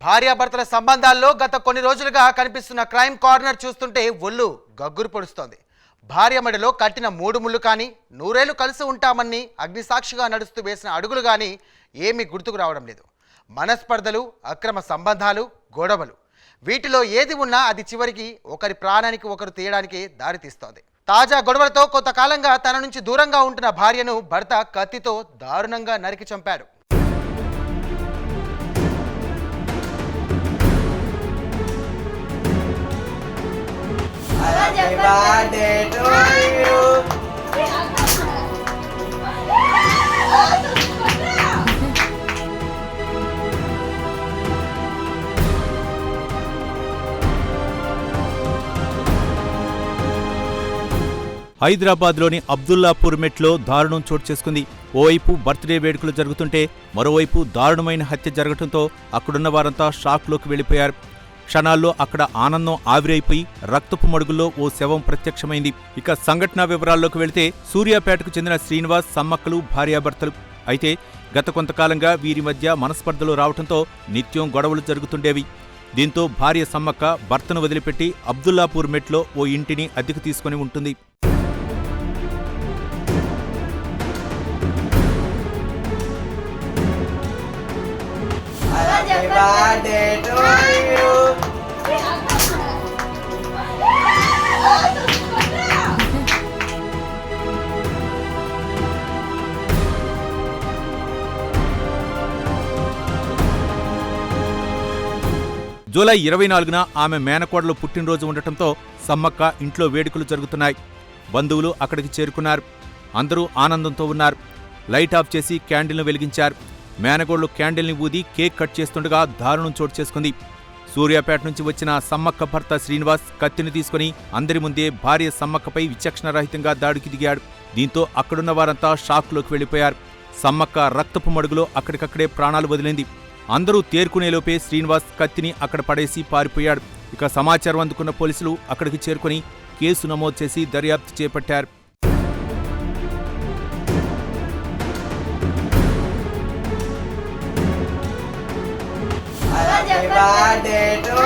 భార్యాభర్తల సంబంధాల్లో గత కొన్ని రోజులుగా కనిపిస్తున్న క్రైమ్ కార్నర్ చూస్తుంటే ఒళ్ళు గగ్గురు పొడుస్తోంది. భార్య మెడలో కట్టిన 3 ముళ్ళు కానీ, 100 ఏళ్లు కలిసి ఉంటామని అగ్నిసాక్షిగా నడుస్తూ వేసిన అడుగులు కానీ ఏమీ గుర్తుకు రావడం లేదు. మనస్పర్ధలు, అక్రమ సంబంధాలు, గొడవలు, వీటిలో ఏది ఉన్నా అది చివరికి ఒకరి ప్రాణానికి ఒకరు తీయడానికి దారితీస్తోంది. తాజా గొడవలతో కొంతకాలంగా తన నుంచి దూరంగా ఉంటున్న భార్యను భర్త కత్తితో దారుణంగా నరికి చంపాడు. Happy birthday to you. హైదరాబాద్లోని అబ్దుల్లాపూర్ మెట్లో దారుణం చోటు చేసుకుంది. ఓవైపు బర్త్డే వేడుకలు జరుగుతుంటే మరోవైపు దారుణమైన హత్య జరగడంతో అక్కడున్న వారంతా షాక్లోకి వెళ్లిపోయారు. క్షణాల్లో అక్కడ ఆనందం ఆవిరైపోయి రక్తపు మడుగుల్లో ఓ శవం ప్రత్యక్షమైంది. ఇక సంఘటనా వివరాల్లోకి వెళితే సూర్యాపేటకు చెందిన శ్రీనివాస్, సమ్మక్కలు భార్యాభర్తలు. అయితే గత కొంతకాలంగా వీరి మధ్య మనస్పర్ధలు రావడంతో నిత్యం గొడవలు జరుగుతుండేవి. దీంతో భార్య సమ్మక్క భర్తను వదిలిపెట్టి అబ్దుల్లాపూర్ మెట్లో ఓ ఇంటిని అద్దెకు తీసుకుని ఉంటుంది. Happy birthday to you. July 24న ఆమె మేనకోడలు పుట్టినరోజు ఉండటంతో సమ్మక్క ఇంట్లో వేడుకలు జరుగుతున్నాయి. బంధువులు అక్కడికి చేరుకున్నారు. అందరూ ఆనందంతో ఉన్నారు. లైట్ ఆఫ్ చేసి క్యాండిల్ను వెలిగించారు. మేనగోళ్లు క్యాండిల్ని ఊది కేక్ కట్ చేస్తుండగా దారుణం చోటు చేసుకుంది. సూర్యాపేట నుంచి వచ్చిన సమ్మక్క భర్త శ్రీనివాస్ కత్తిని తీసుకుని అందరి ముందే భార్య సమ్మక్కపై విచక్షణరహితంగా దాడికి దిగాడు. దీంతో అక్కడున్న వారంతా షాక్లోకి వెళ్లిపోయారు. సమ్మక్క రక్తపు మడుగులో అక్కడికక్కడే ప్రాణాలు వదిలింది. అందరూ తేరుకునేలోపే శ్రీనివాస్ కత్తిని అక్కడ పడేసి పారిపోయాడు. ఇక సమాచారం అందుకున్న పోలీసులు అక్కడికి చేరుకుని కేసు నమోదు చేసి దర్యాప్తు చేపట్టారు. Happy birthday to